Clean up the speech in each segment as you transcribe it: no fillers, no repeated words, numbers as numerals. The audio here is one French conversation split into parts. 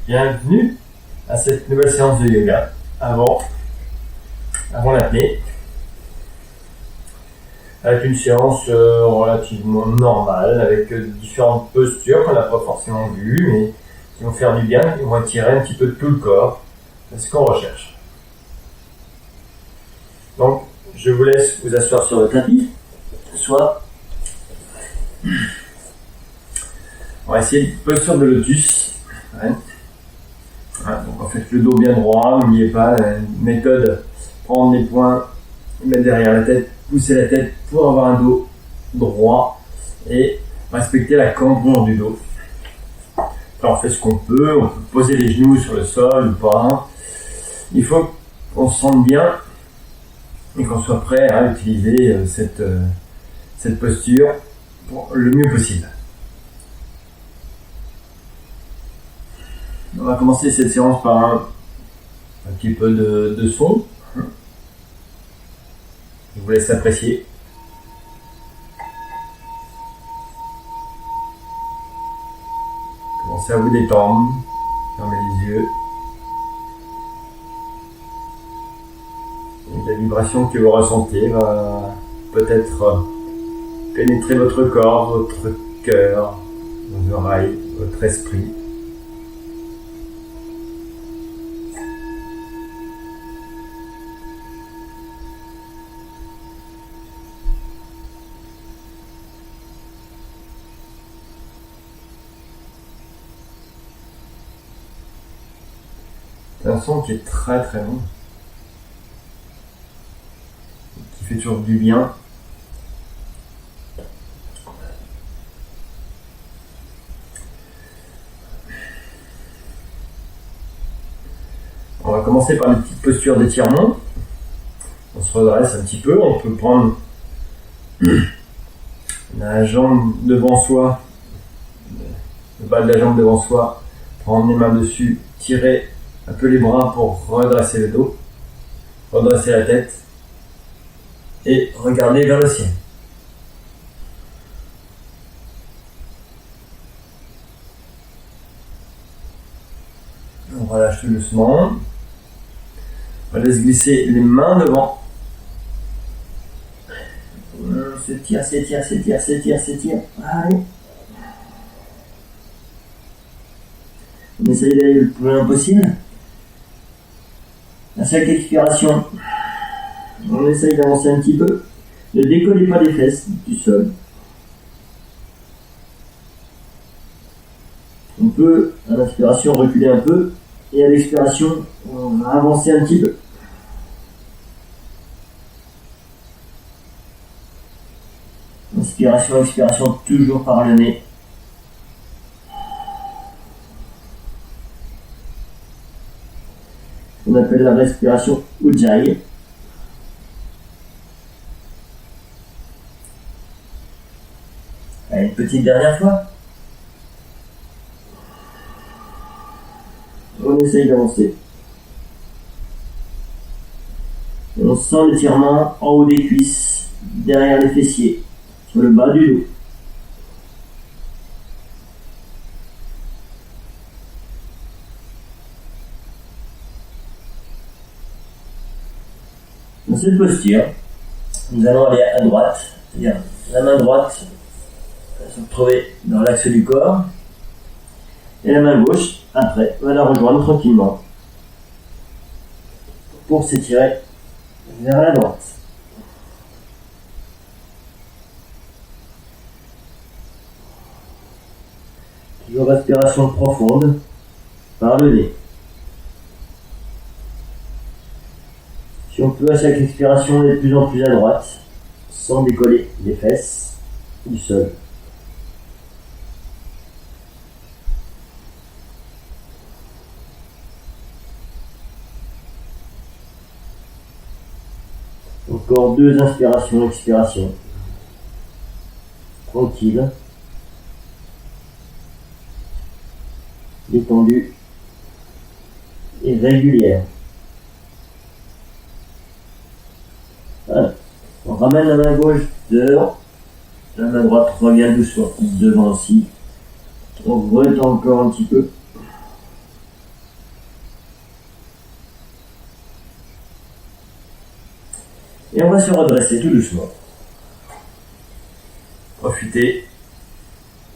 Bienvenue à cette nouvelle séance de yoga avant l'apnée, avec une séance relativement normale, avec différentes postures qu'on n'a pas forcément vues, mais qui vont faire du bien, qui vont attirer un petit peu de tout le corps. C'est ce qu'on recherche. Donc, je vous laisse vous asseoir sur le tapis, soit on va essayer une posture de lotus. Ouais. Voilà, donc en fait le dos bien droit, n'oubliez pas la méthode, prendre les poings, mettre derrière la tête, pousser la tête pour avoir un dos droit et respecter la cambrure du dos. Alors on fait ce qu'on peut, on peut poser les genoux sur le sol ou pas. Il faut qu'on se sente bien et qu'on soit prêt à utiliser cette posture pour le mieux possible. On va commencer cette séance par un petit peu de son. Je vous laisse apprécier. Commencez à vous détendre, fermez les yeux. Et la vibration que vous ressentez va peut-être pénétrer votre corps, votre cœur, vos oreilles, votre esprit. C'est un son qui est très très long, qui fait toujours du bien. On va commencer par les petites postures d'étirement. On se redresse un petit peu, on peut prendre la jambe devant soi, le bas de la jambe devant soi, prendre les mains dessus, tirer un peu les bras pour redresser le dos, redresser la tête et regarder vers le ciel. On relâche tout doucement. On laisse glisser les mains devant. On s'étire. Allez. On essaye d'aller le plus loin possible. À chaque expiration, on essaye d'avancer un petit peu. Ne décollez pas les fesses du sol. On peut, à l'inspiration, reculer un peu. Et à l'expiration, on va avancer un petit peu. Inspiration, expiration, toujours par le nez. On appelle la respiration Ujjayi. Allez, une petite dernière fois. On essaye d'avancer. On sent l'étirement en haut des cuisses, derrière les fessiers, sur le bas du dos. Dans cette posture, nous allons aller à droite, c'est-à-dire la main droite va se retrouver dans l'axe du corps, et la main gauche, après, va la rejoindre tranquillement pour s'étirer vers la droite. Toujours respiration profonde par le nez. Si on peut à chaque expiration aller de plus en plus à droite, sans décoller les fesses du sol. Encore 2 inspirations, expirations. Tranquille. Détendue. Et régulière. Voilà. On ramène la main gauche devant. La main droite revient doucement devant aussi. On retend encore un petit peu. Et on va se redresser tout doucement. Profitez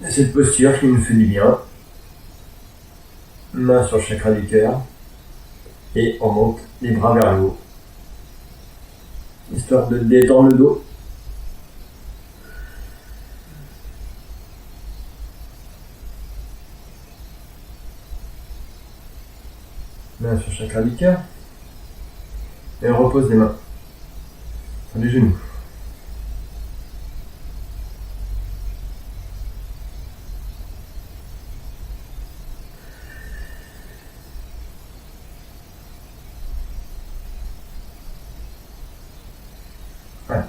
de cette posture qui nous fait du bien. Main sur le chakra du cœur. Et on monte les bras vers le haut. Histoire de détendre le dos. Main sur le chakra du cœur. Et on repose les mains sur les genoux. Voilà.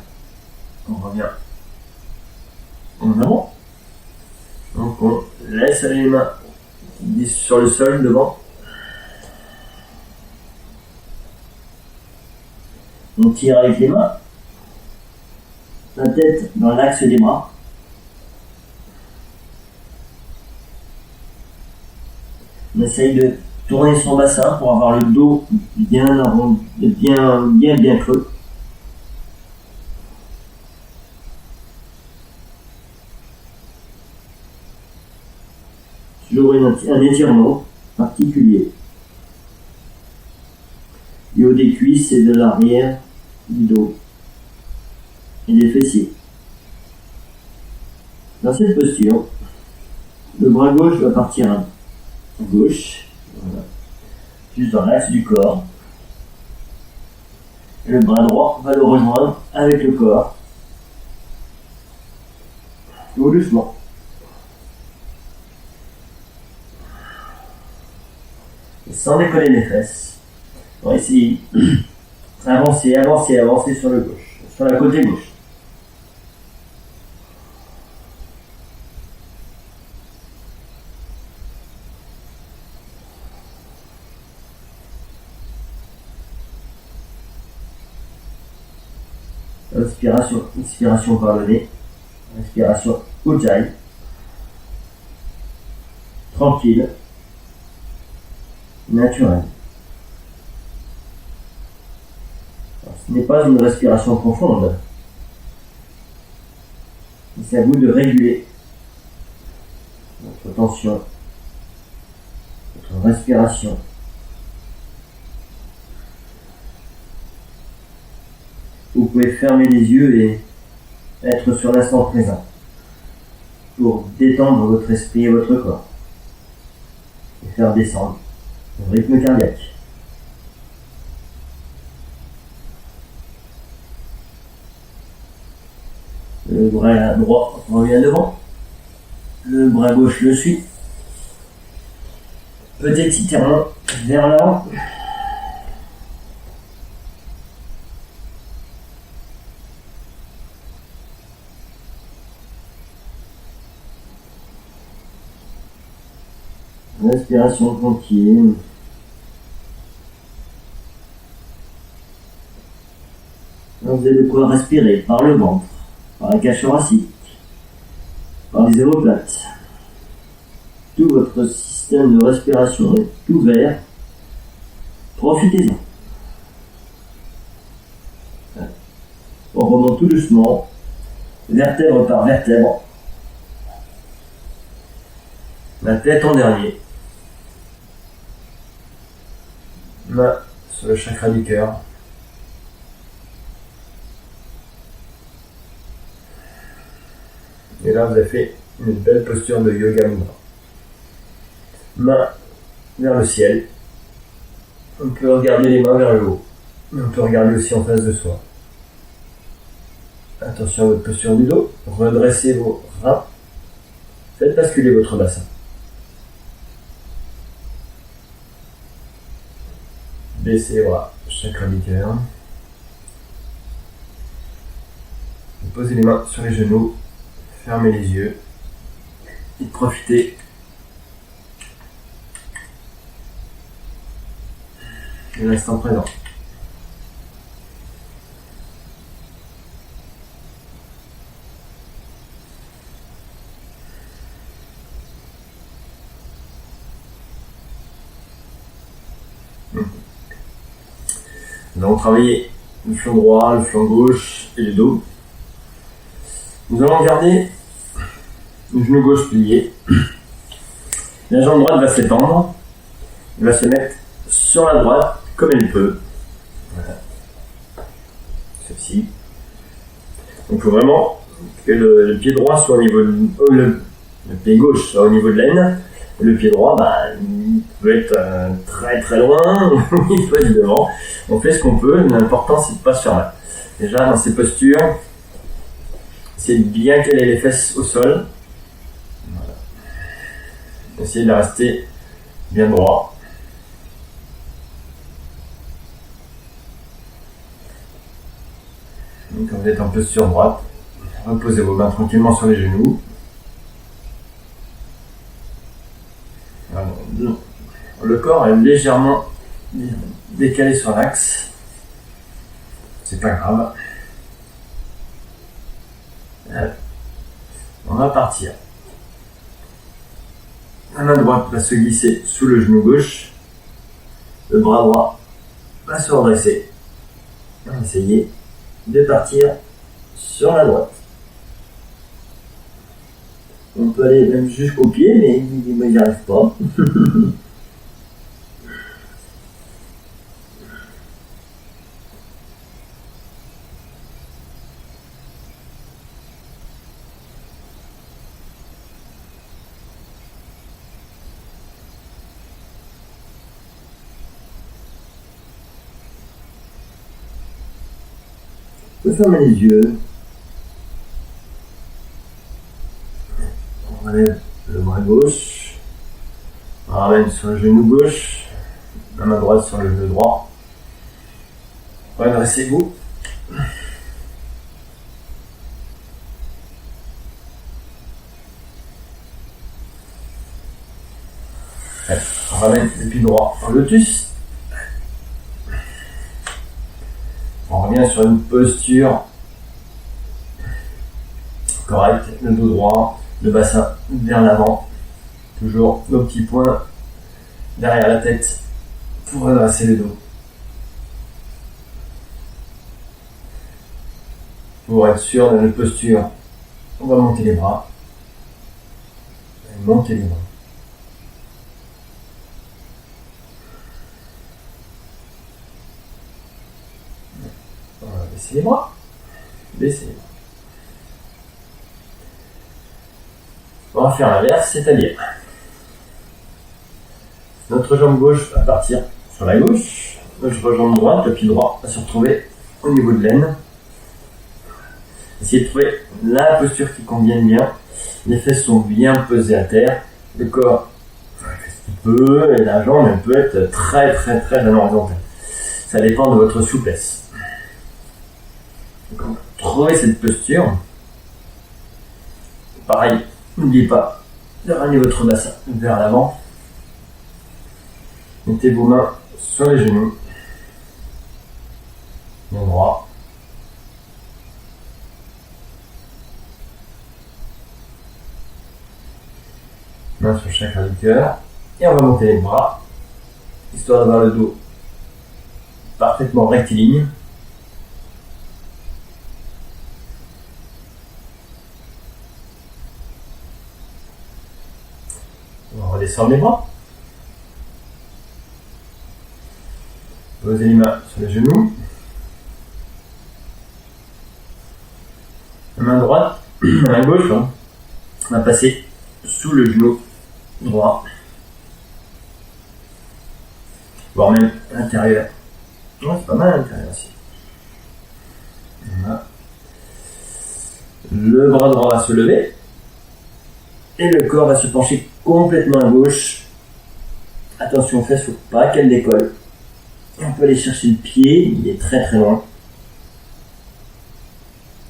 On revient en avant. Donc on laisse aller les mains sur le sol devant. On tire avec les mains, la tête dans l'axe des bras. On essaye de tourner son bassin pour avoir le dos bien arrondi, bien creux. Toujours un étirement particulier du haut des cuisses et de l'arrière du dos et des fessiers. Dans cette posture, le bras gauche va partir à gauche, voilà, juste dans l'axe du corps. Et le bras droit va le rejoindre avec le corps, tout doucement. Et sans décoller les fesses, on va essayer avancer sur le gauche, sur la côté gauche. Inspiration par le nez, inspiration Ujjayi, tranquille, naturelle. Alors, ce n'est pas une respiration profonde, mais c'est à vous de réguler votre tension, votre respiration. Vous pouvez fermer les yeux et être sur l'instant présent pour détendre votre esprit et votre corps et faire descendre le rythme cardiaque. Le bras droit revient devant, le bras gauche le suit. Petit étirement vers l'avant. Respiration tranquille. Vous avez de quoi respirer par le ventre, par la cage thoracique, par les omoplates. Tout votre système de respiration est ouvert. Profitez-en. On remonte tout doucement, vertèbre par vertèbre. La tête en dernier. Main sur le chakra du cœur. Et là, vous avez fait une belle posture de Yoga Mudra. Main vers le ciel. On peut regarder les mains vers le haut. On peut regarder aussi en face de soi. Attention à votre posture du dos. Redressez vos reins. Faites basculer votre bassin. Baissez les bras, chakra du cœur. Posez les mains sur les genoux. Fermez les yeux. Et profitez de l'instant présent. Nous allons travailler le flanc droit, le flanc gauche et le dos. Nous allons garder le genou gauche plié. La jambe droite va s'étendre. Elle va se mettre sur la droite comme elle peut. Voilà. Ceci. Donc il faut vraiment que le pied droit soit au niveau de le pied gauche soit au niveau de l'aine. Le pied droit, il peut être très très loin, ou il peut être devant. On fait ce qu'on peut, l'important c'est de ne pas se faire mal. Déjà dans ces postures, c'est de bien caler les fesses au sol. Voilà. Essayez de rester bien droit. Donc, quand vous êtes en posture droite, reposez vos mains tranquillement sur les genoux. Voilà. Le corps est légèrement décalé sur l'axe. C'est pas grave. Allez. On va partir. La main droite va se glisser sous le genou gauche. Le bras droit va se redresser. On va essayer de partir sur la droite. On peut aller même jusqu'au pied, mais moi j'y arrive pas. On peut fermer les yeux. On relève le bras gauche. On ramène sur le genou gauche. La main droite sur le genou droit. Redressez-vous. Allez, on ramène le pied droit en lotus. On revient sur une posture correcte, le dos droit, le bassin vers l'avant. Toujours nos petits poings derrière la tête pour redresser le dos. Pour être sûr de notre posture, on va monter les bras. Et monter les bras. On va baisser les bras. Baisser les bras. On va faire l'inverse, c'est-à-dire notre jambe gauche va partir sur la gauche, notre jambe droite, le pied droit va se retrouver au niveau de l'aine. Essayez de trouver la posture qui convienne bien. Les fesses sont bien posées à terre, le corps fait ce qu'il peut et la jambe elle peut être très très très à l'horizontale. Ça dépend de votre souplesse. Donc, trouvez cette posture. Pareil, n'oubliez pas de ramener votre bassin vers l'avant. Mettez vos mains sur les genoux. Bien droit. Main sur le chakra du cœur. Et on va monter les bras, histoire d'avoir le dos parfaitement rectiligne. On redescend les bras. Posez les mains sur les genoux. La main droite, la main gauche, on va passer sous le genou droit. Voire même à l'intérieur. Non, c'est pas mal à l'intérieur aussi. Voilà. Le bras droit va se lever. Et le corps va se pencher complètement à gauche. Attention aux fesses, il ne faut pas qu'elle décolle. On peut aller chercher le pied, il est très très loin.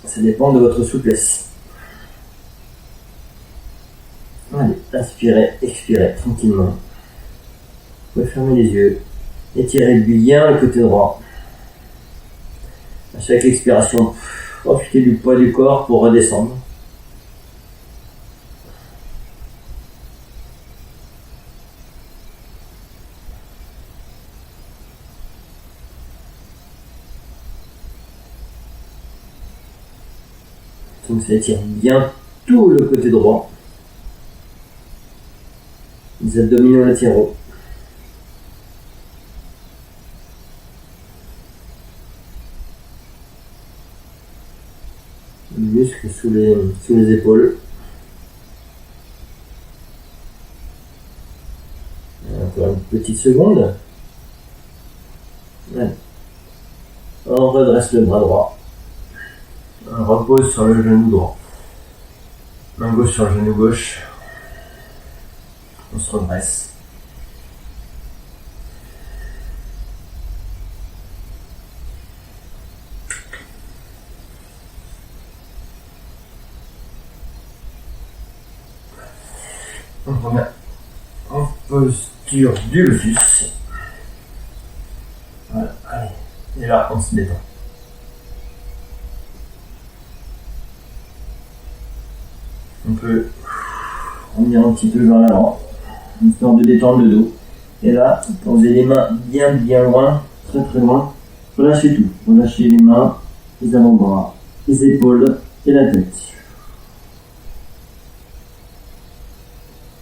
Ça dépend de votre souplesse. Allez, inspirez, expirez tranquillement. Vous pouvez fermer les yeux. Étirez bien le côté droit. À chaque expiration, profitez du poids du corps pour redescendre. Donc ça étire bien tout le côté droit. Les abdominaux latéraux. Les muscles sous les épaules. Encore une petite seconde. Ouais. On redresse le bras droit. On repose sur le genou droit. Main gauche sur le genou gauche. On se redresse. On remet en posture du lotus. Voilà, allez. Et là, on se détend. On peut revenir un petit peu vers l'avant, histoire de détendre le dos. Et là, quand vous avez les mains bien loin, très loin, relâchez tout. Relâchez les mains, les avant-bras, les épaules et la tête.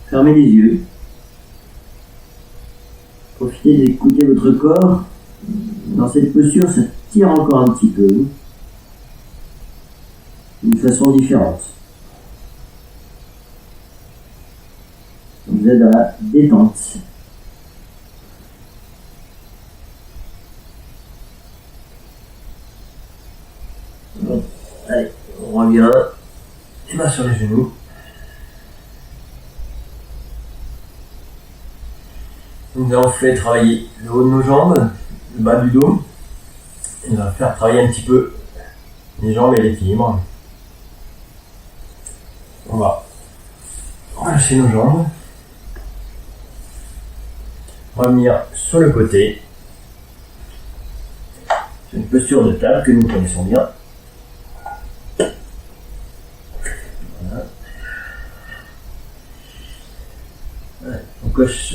Fermez les yeux. Profitez d'écouter votre corps. Dans cette posture, ça tire encore un petit peu. D'une façon différente. Vous êtes dans la détente. Bon, allez, on revient. Les mains sur les genoux. Nous allons faire travailler le haut de nos jambes, le bas du dos. Et on va faire travailler un petit peu les jambes et l'équilibre. On va relâcher nos jambes. Revenir sur le côté. C'est une posture de table que nous connaissons bien. Voilà.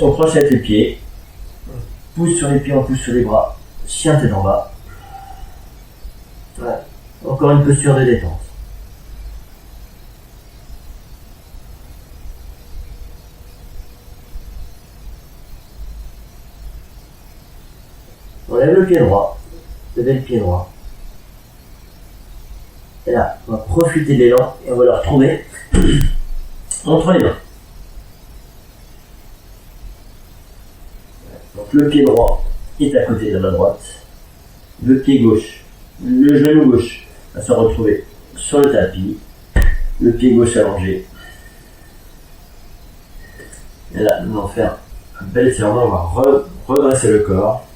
On crochette les pieds. On pousse sur les pieds, on pousse sur les bras. Chien tête en bas. Voilà. Encore une posture de détente. On lève le pied droit, levez le pied droit. Et là, on va profiter de l'élan et on va le retrouver entre les mains. Donc le pied droit est à côté de la main droite. Le pied gauche, le genou gauche va se retrouver sur le tapis. Le pied gauche allongé. Et là, nous allons faire un bel étirement. On va redresser le corps.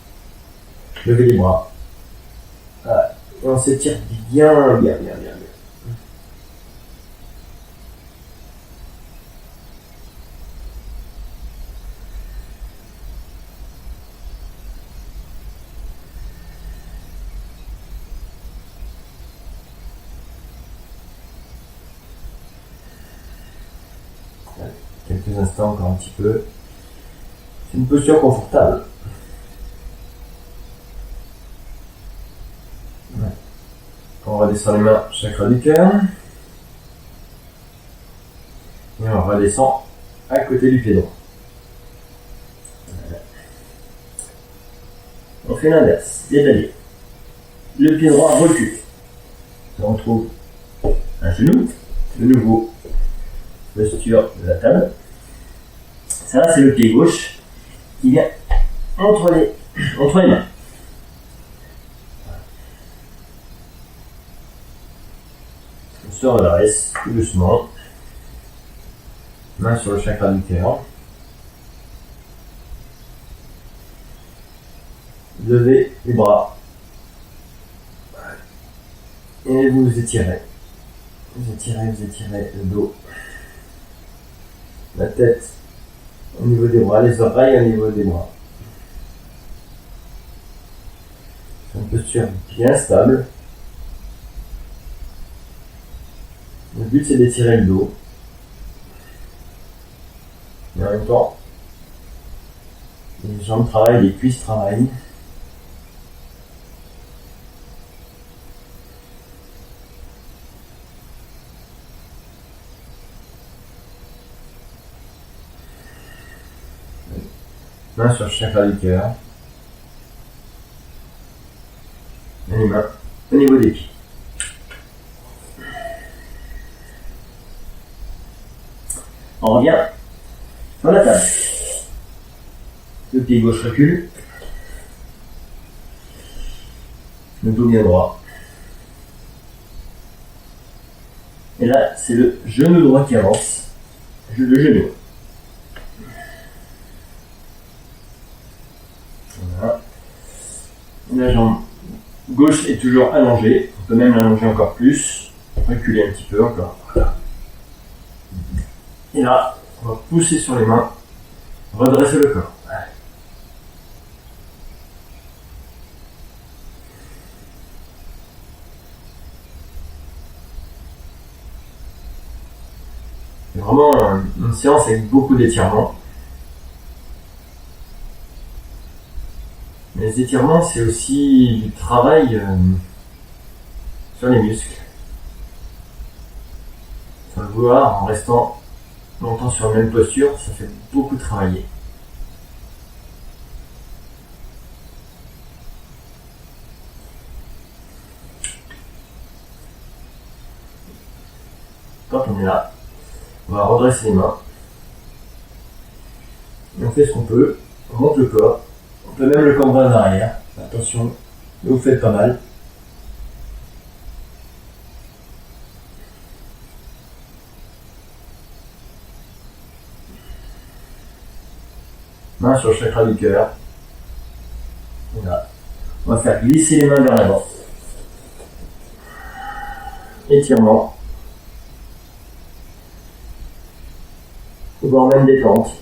Levez les bras. Voilà. Et on s'étire bien. Quelques instants encore un petit peu. C'est une posture confortable. On redescend les mains chakra du cœur. Et on redescend à côté du pied droit. On fait l'inverse, c'est-à-dire le pied droit recule. On retrouve un genou, de nouveau posture de la table. Ça c'est le pied gauche qui vient entre les mains. On se redresse tout doucement. Main sur le chakra du cœur. Levez les bras. Et vous étirez. Vous étirez le dos. La tête au niveau des bras, les oreilles au niveau des bras. C'est une posture bien stable. Le but c'est d'étirer le dos. Et en même temps, les jambes travaillent, les cuisses travaillent. Main sur le chakra du cœur. Et les mains au niveau des pieds. On revient sur la table. Le pied gauche recule. Le dos bien droit. Et là, c'est le genou droit qui avance. Le genou. Voilà. La jambe gauche est toujours allongée. On peut même l'allonger encore plus. Reculer un petit peu encore. Voilà. Et là, on va pousser sur les mains. Redresser le corps. C'est vraiment une séance avec beaucoup d'étirements. Mais les étirements, c'est aussi du travail sur les muscles. Sans le vouloir, en restant longtemps sur la même posture, ça fait beaucoup travailler. Quand on est là, on va redresser les mains. Et on fait ce qu'on peut. On monte le corps. On peut même le cambrer en arrière. Attention, ne vous faites pas mal. Main sur le chakra du cœur. Voilà. On va faire glisser les mains vers l'avant. Étirement. Voire même détente.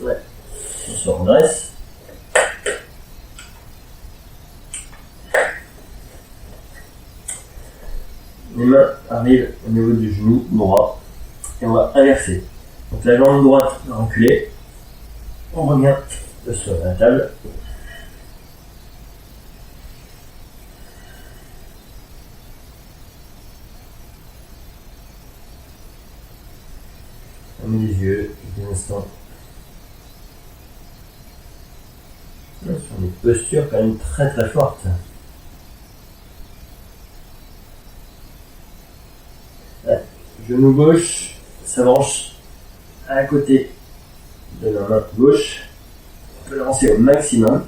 Ouais. On se redresse. Les mains arrivent au niveau du genou droit et on va inverser. Donc la jambe droite va reculer. On revient sur la table. On met les yeux, quelques instants. Sur des postures quand même très très fortes. Genou gauche s'avance à côté de la main gauche. On peut l'avancer au maximum.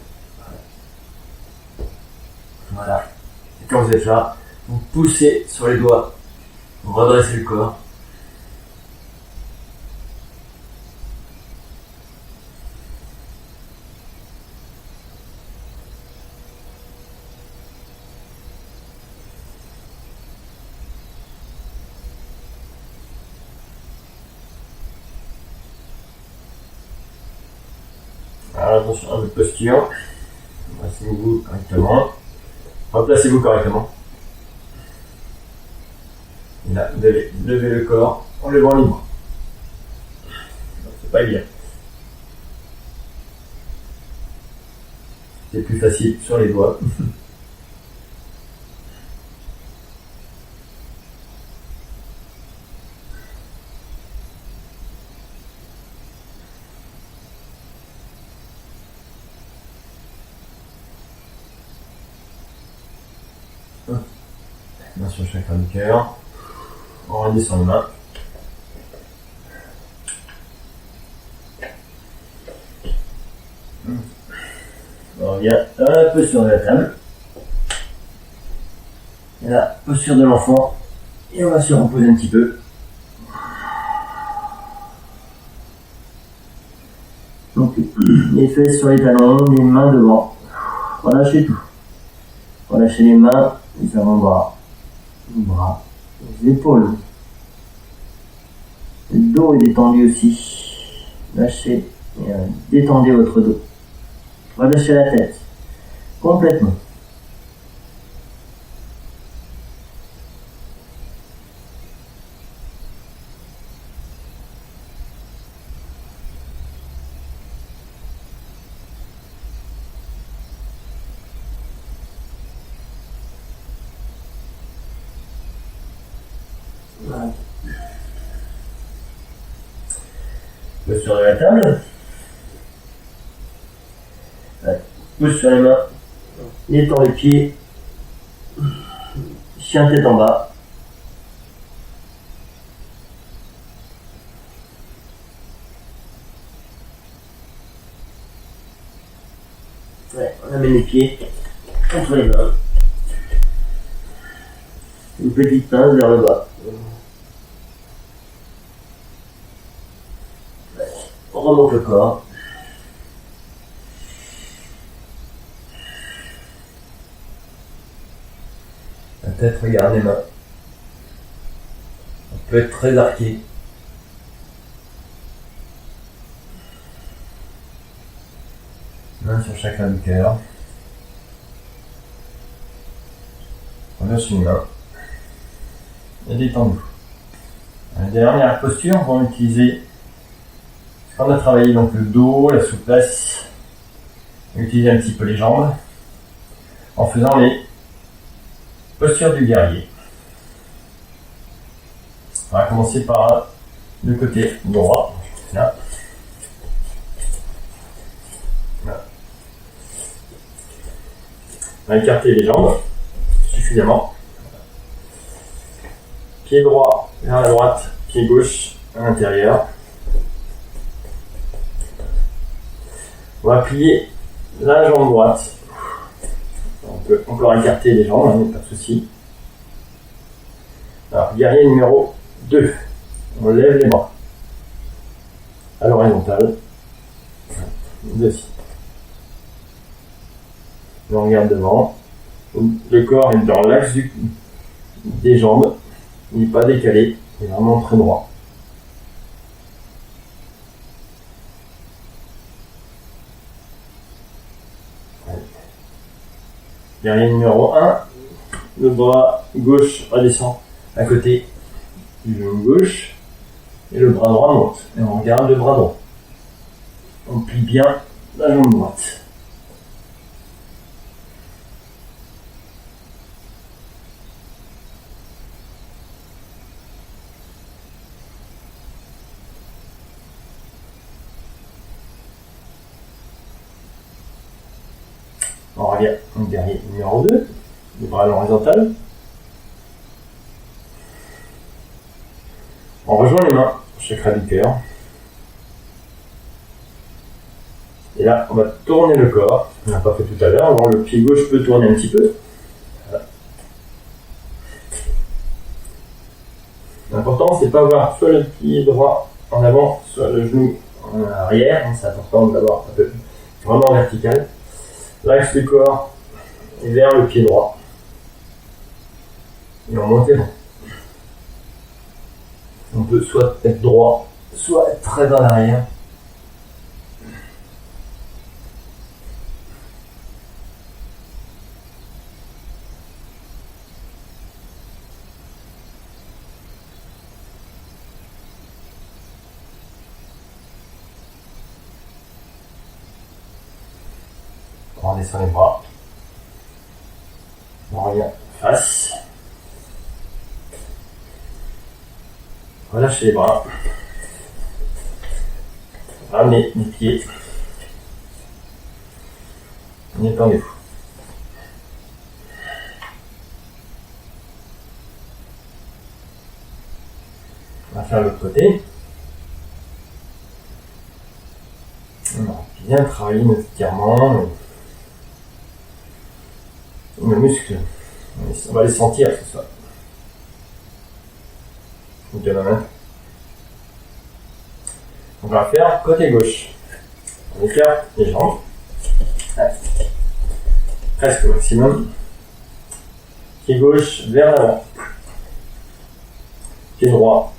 Voilà. Et quand vous êtes là, vous poussez sur les doigts. Vous redressez le corps. Alors attention à votre posture. Placez-vous correctement. Replacez-vous correctement. Et là, levez le corps en levant les bras. C'est pas évident. C'est plus facile sur les doigts. Main sur le chakra du cœur. On redescend les mains. On revient un peu sur la table. Et la posture de l'enfant. Et on va se reposer un petit peu. Donc les fesses sur les talons, les mains devant. Relâchez tout. Relâchez les mains, les avant-bras, les bras, les épaules. Le dos est détendu aussi. Lâchez et détendez votre dos. Relâchez la tête complètement. Voilà. Posture de la table. Ouais. Pouce sur les mains. Étends les pieds. Chien tête en bas. Ouais, on amène les pieds entre les mains. Une petite pince vers le bas. Ouais. On remonte le corps. La tête regarde les mains. On peut être très arqué. Main sur chacun du cœur. Relâche une main. Et détendez-vous. La dernière posture, on va utiliser ce qu'on a travaillé, donc le dos, la souplesse. On va utiliser un petit peu les jambes en faisant les postures du guerrier. On va commencer par le côté droit. Là. Là. On va écarter les jambes suffisamment. Pied droit vers la droite, pied gauche à l'intérieur. On va plier la jambe droite. On peut encore écarter les jambes, hein, pas de souci. Alors, guerrier numéro 2. On lève les bras à l'horizontale. Dessus. On regarde devant. Le corps est dans l'axe des jambes. Il n'est pas décalé. Il est vraiment très droit. Guerrier numéro 1. Le bras gauche redescend à côté du genou gauche. Et le bras droit monte. Et on regarde le bras droit. On plie bien la jambe droite. On regarde un guerrier numéro 2, les bras à l'horizontale. On rejoint les mains, chakra du cœur. Et là, on va tourner le corps. On n'a pas fait tout à l'heure. Alors, le pied gauche peut tourner un petit peu. Voilà. L'important, c'est de pas avoir soit le pied droit en avant, soit le genou en arrière. C'est important d'avoir un peu vraiment vertical. L'axe du corps est vers le pied droit. Et on monte les bras. On peut soit être droit, soit être très en arrière. On descend les bras. On revient face. Relâchez les bras. Ramenez les pieds. Étendez-vous. On va faire l'autre côté. On va bien travailler nos étirements. Nos muscles. On va les sentir ce soir. Donc, la main. On va faire côté gauche. On écarte les jambes. Allez. Presque au maximum. Pied gauche vers l'avant. Pied droit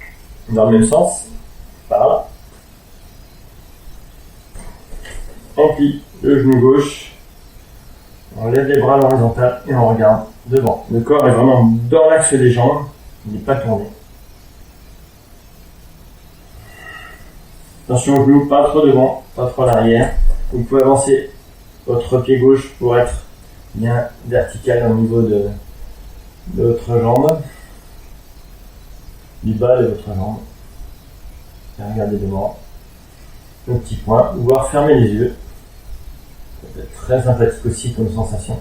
dans le même sens. Par là. On plie le genou gauche. On lève les bras à l'horizontale et on regarde devant. Le corps est vraiment dans l'axe des jambes. Il n'est pas tourné. Attention aux genoux, pas trop devant, pas trop à l'arrière. Vous pouvez avancer votre pied gauche pour être bien vertical au niveau de votre jambe. du bas de votre jambe. Et regardez devant. Le petit point, voire fermer les yeux. Ça peut être très sympathique aussi comme sensation.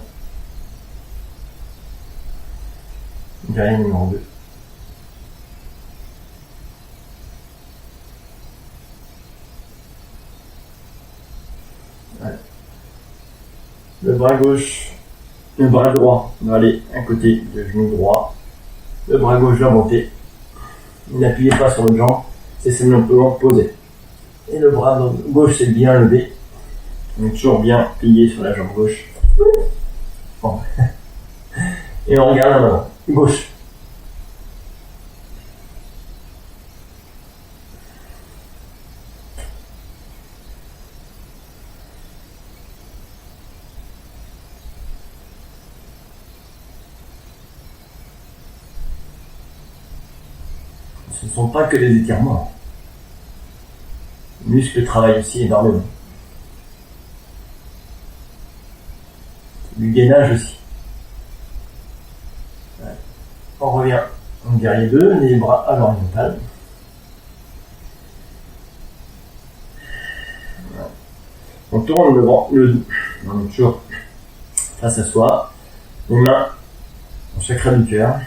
Guerrier numéro 2. Allez. Le bras gauche, le bras droit va aller à côté du genou droit. Le bras gauche va monter. N'appuyez pas sur votre jambe, c'est simplement posé. Et le bras gauche c'est bien levé. On est toujours bien plié sur la jambe gauche. Bon. Et on regarde en avant. Gauche. Ce ne sont pas que des étirements. Les muscles travaillent aussi énormément. Du gainage aussi. Ouais. On revient en guerrier 2, les bras à l'horizontale. Ouais. On tourne le bras, on est toujours face à soi, les mains au chakra du cœur.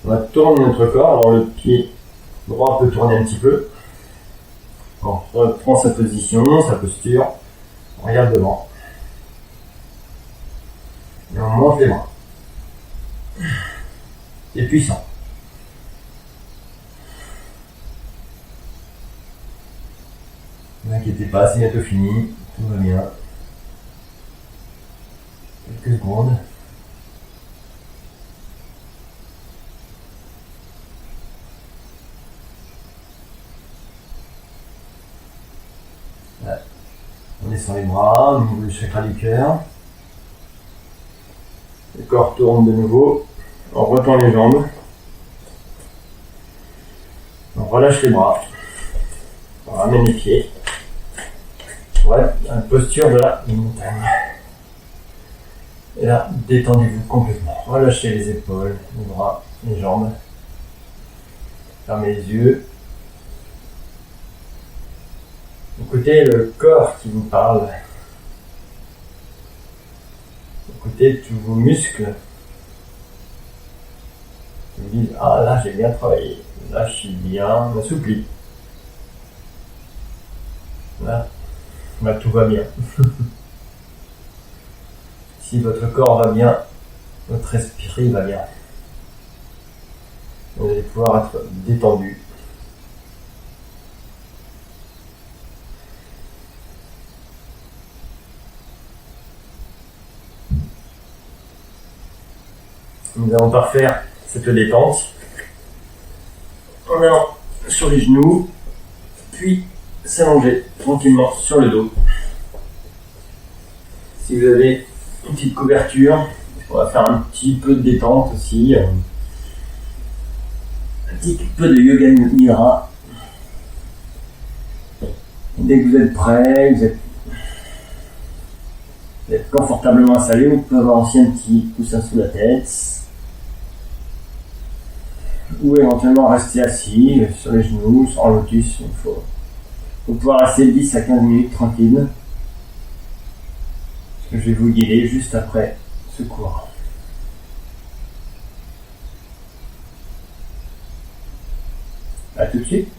On va tourner notre corps, alors le pied droit peut tourner un petit peu. On reprend sa position, sa posture, on regarde devant. Et on monte les bras. C'est puissant. Ne vous inquiétez pas, c'est bientôt fini, tout va bien. Quelques secondes. Là. On descend les bras, au niveau du chakra du cœur. Le corps tourne de nouveau. On retend les jambes. On relâche les bras. On ramène les pieds. Ouais, la posture de la montagne. Et là, détendez-vous complètement. Relâchez les épaules, les bras, les jambes. Fermez les yeux. Écoutez le corps qui vous parle. Écoutez tous vos muscles. Ils vous disent, ah là j'ai bien travaillé. Là je suis bien assoupli. Là tout va bien. Si votre corps va bien, votre esprit va bien. Vous allez pouvoir être détendu. Nous allons parfaire cette détente en allant sur les genoux, puis s'allonger tranquillement sur le dos. Si vous avez une petite couverture, on va faire un petit peu de détente aussi, un petit peu de yoga nidra. Dès que vous êtes prêt, vous êtes confortablement installé, vous pouvez avoir aussi un petit coussin sous la tête. Ou éventuellement rester assis sur les genoux, sur un lotus, il faut pouvoir rester 10 à 15 minutes tranquille. Je vais vous guider juste après ce cours. À tout de suite.